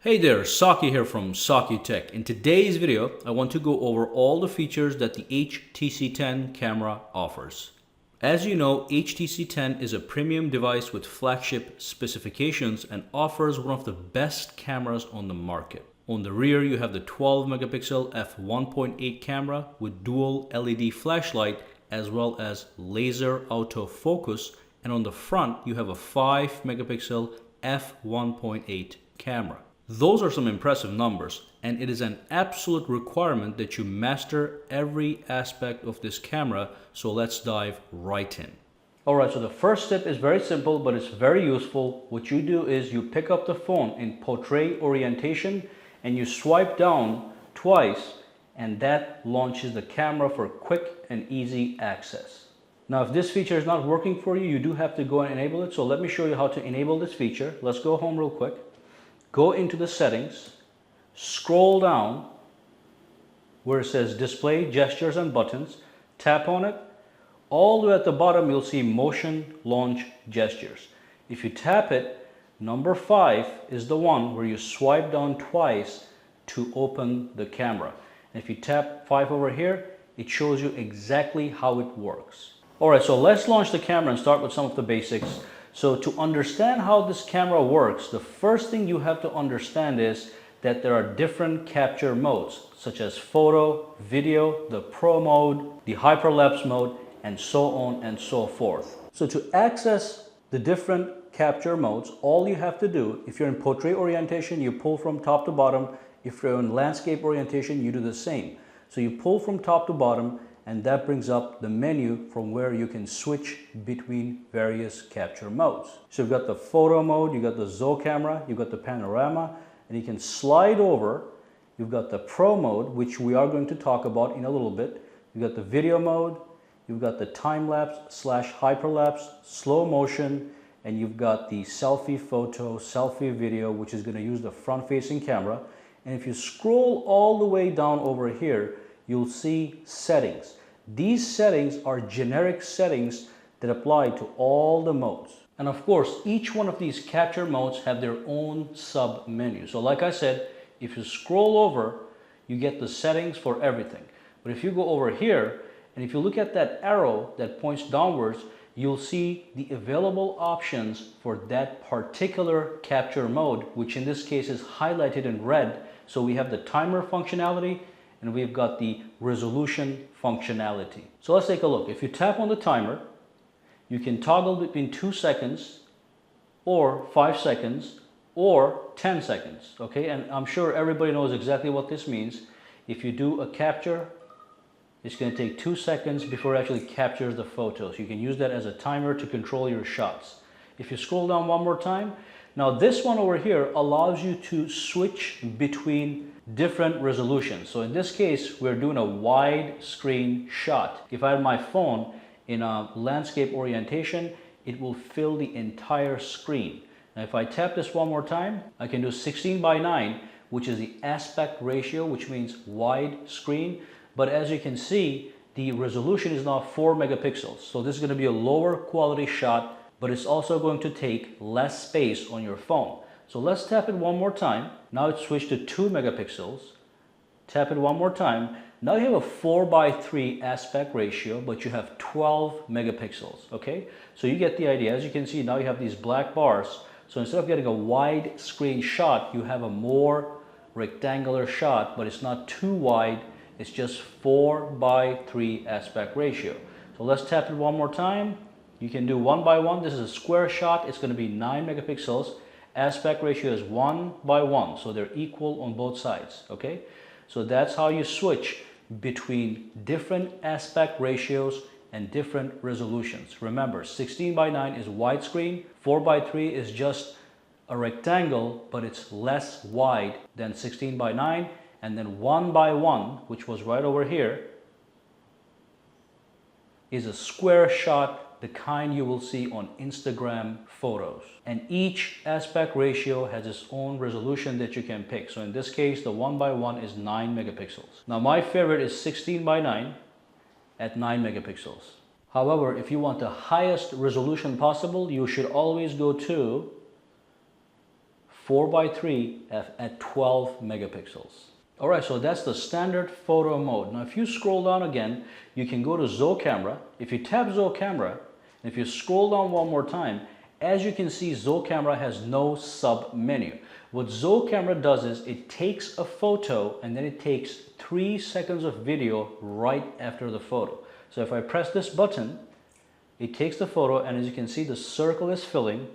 Hey there, Saki here from sakitech. In today's video, I want to go over all the features that the HTC 10 camera offers. As you know, HTC 10 is a premium device with flagship specifications and offers one of the best cameras on the market. On the rear, you have the 12 megapixel f1.8 camera with dual LED flashlight as well as laser autofocus, and on the front, you have a 5 megapixel f1.8 camera. Those are some impressive numbers, and it is an absolute requirement that you master every aspect of this camera, so let's dive right in. Alright, so the first step is very simple, but it's very useful. What you do is you pick up the phone in portrait orientation and you swipe down twice, and that launches the camera for quick and easy access. Now, if this feature is not working for you, you do have to go and enable it, so let me show you how to enable this feature. Let's go home real quick. Go into the settings, scroll down where it says display, gestures and buttons, tap on it. All the way at the bottom you'll see motion launch gestures. If you tap it, number 5 is the one where you swipe down twice to open the camera. And if you tap 5 over here, it shows you exactly how it works. Alright, so let's launch the camera and start with some of the basics. So to understand how this camera works, the first thing you have to understand is that there are different capture modes, such as photo, video, the Pro mode, the Hyperlapse mode, and so on and so forth. So to access the different capture modes, all you have to do, if you're in portrait orientation, you pull from top to bottom. If you're in landscape orientation, you do the same. So you pull from top to bottom, and that brings up the menu from where you can switch between various capture modes. So you've got the photo mode, you've got the ZO camera, you've got the panorama, and you can slide over. You've got the Pro mode, which we are going to talk about in a little bit. You've got the video mode, you've got the time-lapse/hyperlapse, slow motion, and you've got the selfie photo, selfie video, which is going to use the front-facing camera. And if you scroll all the way down over here, you'll see settings. These settings are generic settings that apply to all the modes. And of course, each one of these capture modes have their own sub menu. So like I said, if you scroll over, you get the settings for everything. But if you go over here, and if you look at that arrow that points downwards, you'll see the available options for that particular capture mode, which in this case is highlighted in red. So we have the timer functionality, and we've got the resolution functionality. So let's take a look. If you tap on the timer, you can toggle between 2 seconds or 5 seconds or 10 seconds, okay? And I'm sure everybody knows exactly what this means. If you do a capture, it's going to take 2 seconds before it actually captures the photo. So you can use that as a timer to control your shots. If you scroll down one more time, now this one over here allows you to switch between different resolutions. So in this case, we're doing a wide screen shot. If I had my phone in a landscape orientation, it will fill the entire screen. Now if I tap this one more time, I can do 16:9, which is the aspect ratio, which means wide screen. But as you can see, the resolution is now 4 megapixels. So this is going to be a lower quality shot, but it's also going to take less space on your phone. So let's tap it one more time. Now it's switched to 2 megapixels. Tap it one more time. Now you have a 4:3 aspect ratio, but you have 12 megapixels, okay? So you get the idea. As you can see, now you have these black bars. So instead of getting a wide screen shot, you have a more rectangular shot, but it's not too wide. It's just 4:3 aspect ratio. So let's tap it one more time. You can do 1 by 1. This is a square shot. It's going to be 9 megapixels. Aspect ratio is 1:1, so they're equal on both sides, okay? So that's how you switch between different aspect ratios and different resolutions. Remember, 16:9 is widescreen, 4:3 is just a rectangle, but it's less wide than 16:9, and then 1:1, which was right over here, is a square shot, the kind you will see on Instagram photos. And each aspect ratio has its own resolution that you can pick. So in this case, the 1:1 is 9 megapixels. Now my favorite is 16:9 at 9 megapixels. However, if you want the highest resolution possible, you should always go to 4:3 at 12 megapixels. Alright, so that's the standard photo mode. Now if you scroll down again, you can go to Zoom Camera. If you tap Zoom Camera, and if you scroll down one more time, as you can see, Zoom Camera has no sub menu. What Zoom Camera does is it takes a photo and then it takes 3 seconds of video right after the photo. So if I press this button, it takes the photo, and as you can see, the circle is filling.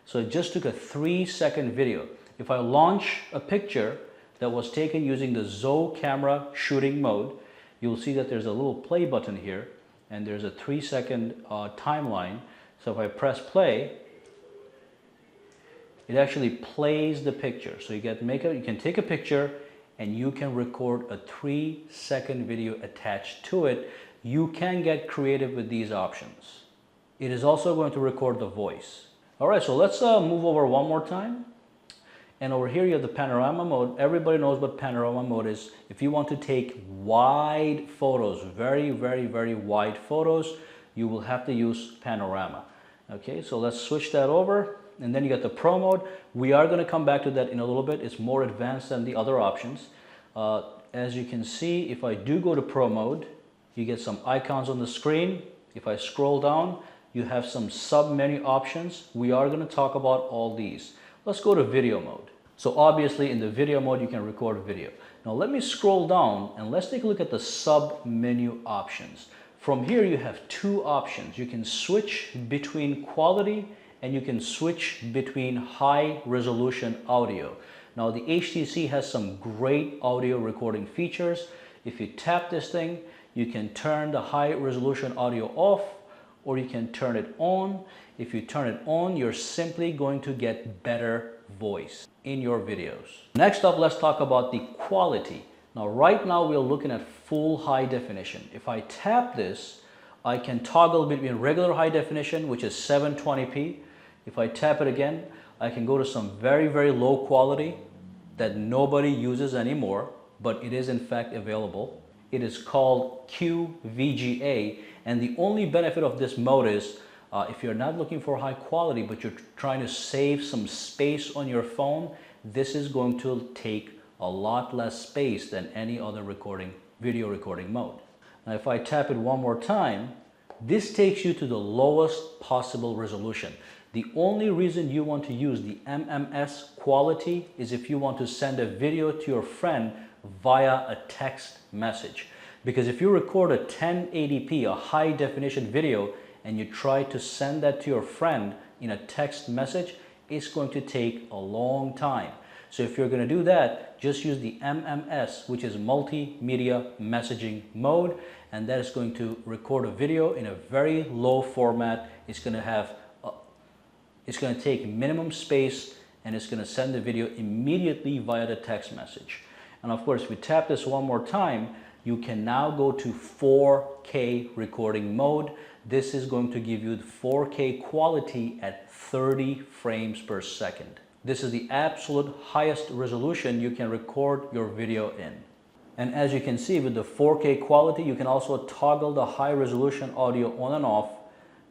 So it just took a 3-second video. If I launch a picture that was taken using the Zoom Camera shooting mode, you'll see that there's a little play button here, and there's a 3-second timeline. So if I press play, it actually plays the picture. So you can take a picture and you can record a 3-second video attached to it. You can get creative with these options. It is also going to record the voice. All right, so let's move over one more time. And over here you have the Panorama Mode. Everybody knows what Panorama Mode is. If you want to take wide photos, very, very, very wide photos, you will have to use Panorama. Okay, so let's switch that over. And then you got the Pro Mode. We are going to come back to that in a little bit. It's more advanced than the other options. As you can see, if I do go to Pro Mode, you get some icons on the screen. If I scroll down, you have some sub-menu options. We are going to talk about all these. Let's go to Video Mode. So obviously in the Video Mode, you can record video. Now let me scroll down and let's take a look at the sub-menu options. From here, you have 2 options. You can switch between quality and you can switch between high resolution audio. Now the HTC has some great audio recording features. If you tap this thing, you can turn the high resolution audio off, or you can turn it on. If you turn it on, you're simply going to get better voice in your videos. Next up, let's talk about the quality. Now right now we're looking at full high definition. If I tap this, I can toggle between regular high definition, which is 720p. If I tap it again, I can go to some very, very low quality that nobody uses anymore, but it is in fact available. It is called QVGA, and the only benefit of this mode is if you're not looking for high quality, but you're trying to save some space on your phone, this is going to take a lot less space than any other video recording mode. Now if I tap it one more time, this takes you to the lowest possible resolution. The only reason you want to use the MMS Quality is if you want to send a video to your friend via a text message. Because if you record a 1080p, a high definition video, and you try to send that to your friend in a text message, it's going to take a long time. So if you're going to do that, just use the MMS, which is multimedia messaging mode, and that is going to record a video in a very low format. It's going to take minimum space, and it's going to send the video immediately via the text message. And of course, if we tap this one more time, you can now go to 4K recording mode. This is going to give you the 4K quality at 30 frames per second. This is the absolute highest resolution you can record your video in. And as you can see, with the 4K quality, you can also toggle the high resolution audio on and off.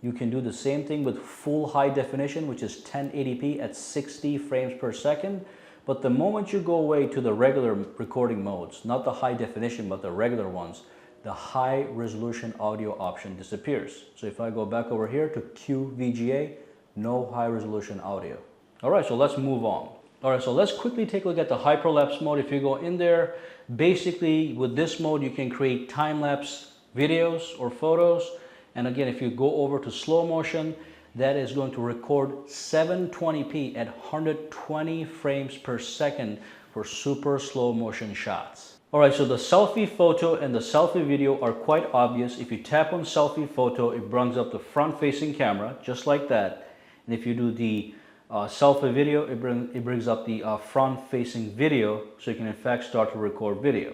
You can do the same thing with full high definition, which is 1080p at 60 frames per second. But the moment you go away to the regular recording modes, not the high definition, but the regular ones, the high resolution audio option disappears. So if I go back over here to QVGA, no high resolution audio. All right, so let's move on. All right, so let's quickly take a look at the Hyperlapse mode. If you go in there, basically with this mode, you can create time-lapse videos or photos. And again, if you go over to slow motion, that is going to record 720p at 120 frames per second for super slow motion shots. All right, so the selfie photo and the selfie video are quite obvious. If you tap on selfie photo, it brings up the front-facing camera, just like that. And if you do the selfie video, it brings up the front-facing video, so you can in fact start to record video.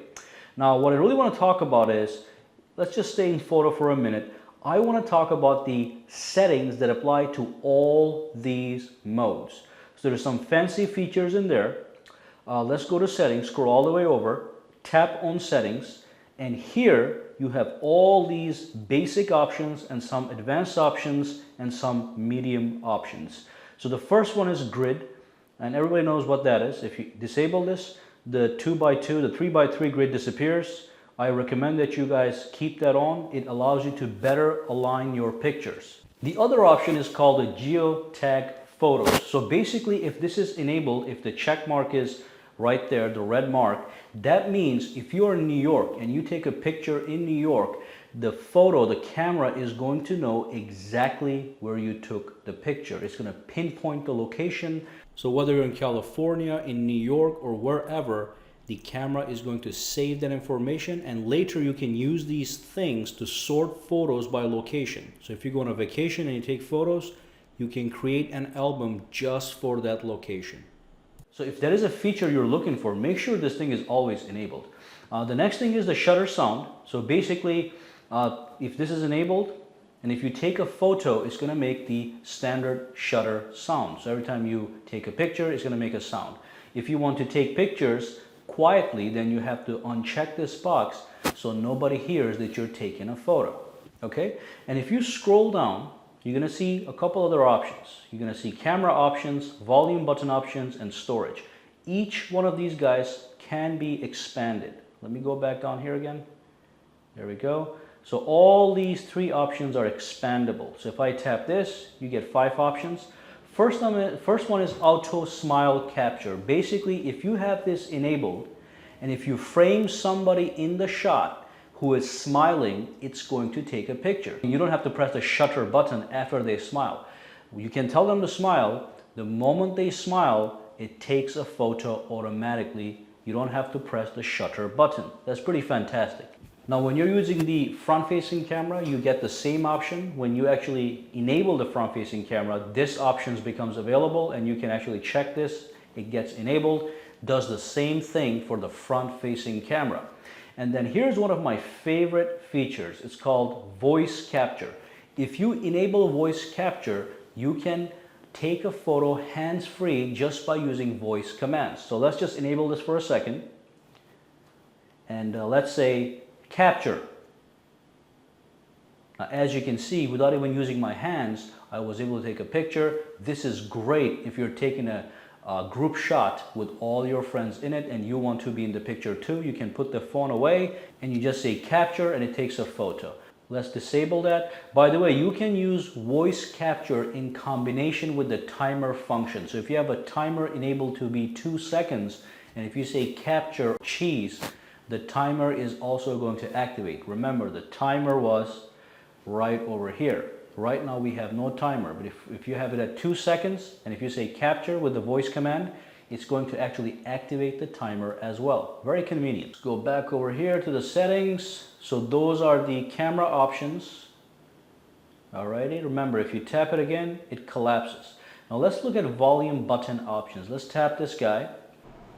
Now, what I really want to talk about is, let's just stay in photo for a minute. I want to talk about the settings that apply to all these modes. So there's some fancy features in there. Let's go to settings, scroll all the way over, tap on settings, and here you have all these basic options and some advanced options and some medium options. So the first one is grid. and everybody knows what that is. If you disable this, the 2x2, the 3x3 grid disappears. I recommend that you guys keep that on. It allows you to better align your pictures. The other option is called a geotag photos. So basically, if this is enabled, if the check mark is right there, the red mark, that means if you're in New York and you take a picture in New York, the photo, the camera is going to know exactly where you took the picture. It's going to pinpoint the location. So whether you're in California, in New York, or wherever, the camera is going to save that information, and later you can use these things to sort photos by location. So if you go on a vacation and you take photos, you can create an album just for that location. So if that is a feature you're looking for, make sure this thing is always enabled. The next thing is the shutter sound. So basically, if this is enabled, and if you take a photo, it's going to make the standard shutter sound. So every time you take a picture, it's going to make a sound. If you want to take pictures quietly, then you have to uncheck this box so nobody hears that you're taking a photo. Okay? And if you scroll down, you're going to see a couple other options. You're going to see camera options, volume button options, and storage. Each one of these guys can be expanded. Let me go back down here again. There we go. So all these three options are expandable. So if I tap this, you get 5 options. First one is auto smile capture. Basically, if you have this enabled, and if you frame somebody in the shot who is smiling, it's going to take a picture. You don't have to press the shutter button after they smile. You can tell them to smile. The moment they smile, it takes a photo automatically. You don't have to press the shutter button. That's pretty fantastic. Now, when you're using the front-facing camera, you get the same option. When you actually enable the front-facing camera, this option becomes available, and you can actually check this. It gets enabled, does the same thing for the front-facing camera. And then here's one of my favorite features. It's called voice capture. If you enable voice capture, you can take a photo hands-free just by using voice commands. So let's just enable this for a second. And let's say capture. Now, as you can see, without even using my hands, I was able to take a picture. This is great if you're taking a group shot with all your friends in it and you want to be in the picture too. You can put the phone away and you just say capture and it takes a photo. Let's disable that. By the way, you can use voice capture in combination with the timer function. So if you have a timer enabled to be 2 seconds, and if you say capture cheese, the timer is also going to activate. Remember, the timer was right over here. Right now we have no timer, but if you have it at 2 seconds, and if you say capture with the voice command, it's going to actually activate the timer as well. Very convenient. Let's go back over here to the settings. So those are the camera options. Alrighty, remember, if you tap it again, it collapses. Now let's look at volume button options. Let's tap this guy.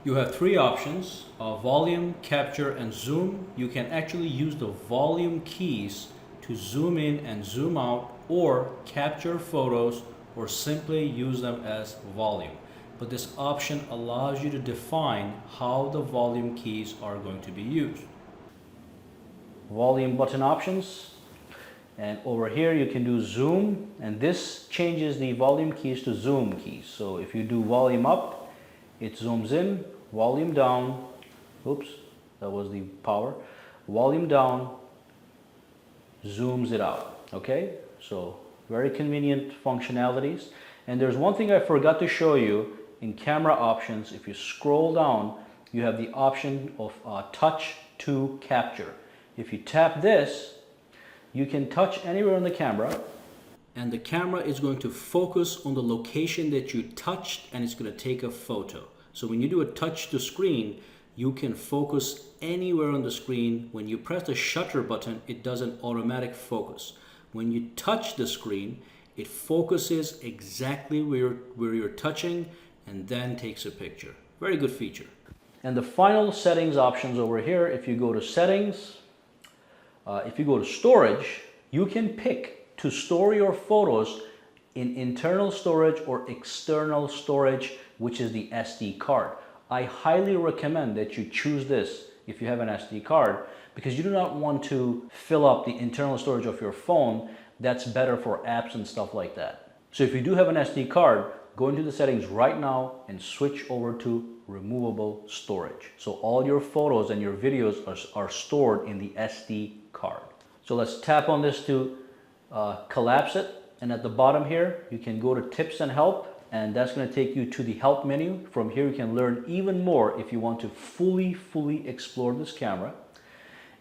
You have 3 options, volume, capture, and zoom. You can actually use the volume keys to zoom in and zoom out, or capture photos, or simply use them as volume. But this option allows you to define how the volume keys are going to be used. Volume button options, and over here you can do zoom, and this changes the volume keys to zoom keys. So if you do volume up, it zooms in, volume down, oops, that was the power, volume down, zooms it out. Okay, so very convenient functionalities. And there's one thing I forgot to show you in camera options. If you scroll down, you have the option of touch to capture. If you tap this, you can touch anywhere on the camera, and the camera is going to focus on the location that you touched, and it's going to take a photo. So when you do a touch to screen, you can focus anywhere on the screen. When you press the shutter button, it does an automatic focus. When you touch the screen, it focuses exactly where you're touching and then takes a picture. Very good feature. And the final settings options over here, if you go to settings, if you go to storage, you can pick to store your photos in internal storage or external storage, which is the SD card. I highly recommend that you choose this if you have an SD card, because you do not want to fill up the internal storage of your phone. That's better for apps and stuff like that. So if you do have an SD card, go into the settings right now and switch over to removable storage. So all your photos and your videos are stored in the SD card. So let's tap on this to collapse it. And at the bottom here, you can go to tips and help, and that's going to take you to the help menu. From here, you can learn even more if you want to fully explore this camera.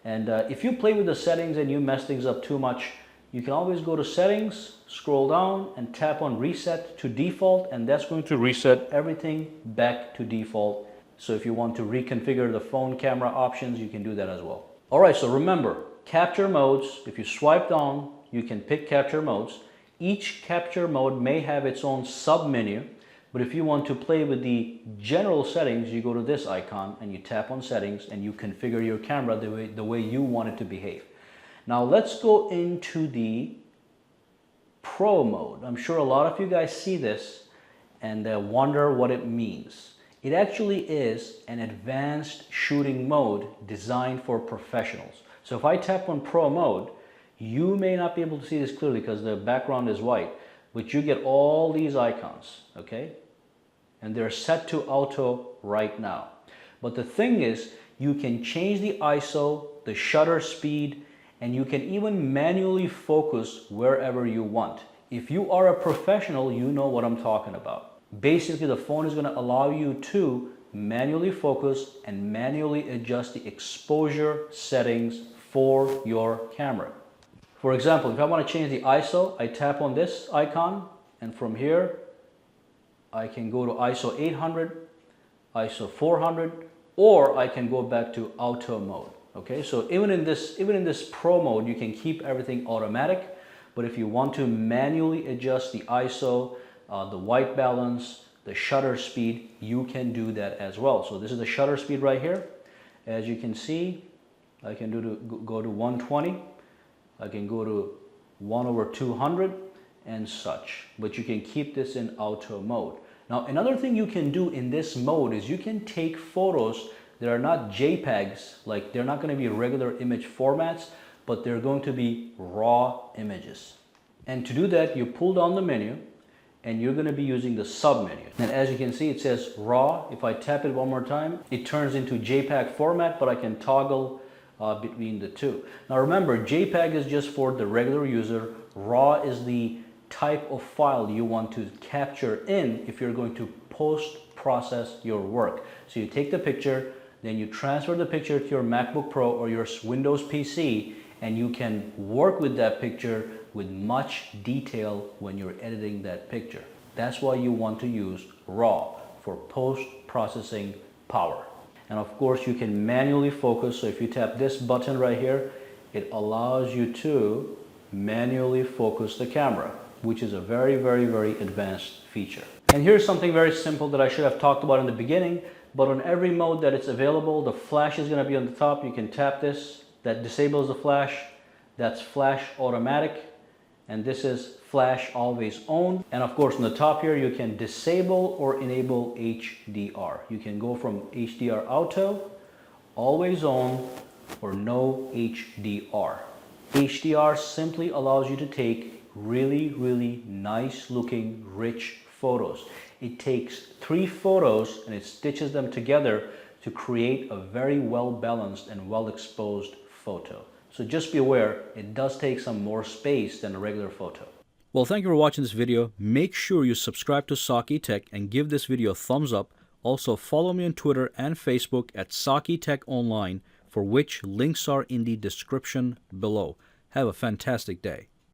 And if you play with the settings and you mess things up too much, you can always go to settings, scroll down and tap on reset to default, and that's going to reset everything back to default. So if you want to reconfigure the phone camera options, you can do that as well. All right, so remember, capture modes. If you swipe down, you can pick capture modes. Each capture mode may have its own sub menu, but if you want to play with the general settings, you go to this icon and you tap on settings and you configure your camera the way you want it to behave. Now let's go into the Pro mode. I'm sure a lot of you guys see this and wonder what it means. It actually is an advanced shooting mode designed for professionals. So if I tap on Pro mode, you may not be able to see this clearly because the background is white, but you get all these icons, okay? And they're set to auto right now. But the thing is, you can change the ISO, the shutter speed, and you can even manually focus wherever you want. If you are a professional, you know what I'm talking about. Basically, the phone is going to allow you to manually focus and manually adjust the exposure settings for your camera. For example, if I want to change the ISO, I tap on this icon, and from here, I can go to ISO 800, ISO 400, or I can go back to auto mode. Okay, so even in this Pro mode, you can keep everything automatic, but if you want to manually adjust the ISO, the white balance, the shutter speed, you can do that as well. So this is the shutter speed right here. As you can see, I can go to 120. I can go to 1/200 and such, but you can keep this in auto mode. Now, another thing you can do in this mode is you can take photos that are not JPEGs, like they're not going to be regular image formats, but they're going to be raw images. And to do that, you pull down the menu and you're going to be using the sub menu. And as you can see, it says raw. If I tap it one more time, it turns into JPEG format, but I can toggle between the two. Now remember, JPEG is just for the regular user. RAW is the type of file you want to capture in if you're going to post-process your work. So you take the picture, then you transfer the picture to your MacBook Pro or your Windows PC, and you can work with that picture with much detail when you're editing that picture. That's why you want to use RAW for post-processing power. And of course, you can manually focus. So if you tap this button right here, it allows you to manually focus the camera, which is a very advanced feature. And here's something very simple that I should have talked about in the beginning, but on every mode that it's available, the flash is going to be on the top. You can tap this, that disables the flash. That's flash automatic, and this is flash always on. And of course, on the top here, you can disable or enable HDR. You can go from HDR auto, always on, or no HDR. HDR simply allows you to take really nice looking, rich photos. It takes 3 photos and it stitches them together to create a very well balanced and well exposed photo. So just be aware, it does take some more space than a regular photo. Well, thank you for watching this video. Make sure you subscribe to sakitech and give this video a thumbs up. Also, follow me on Twitter and Facebook at sakitech online, for which links are in the description below. Have a fantastic day.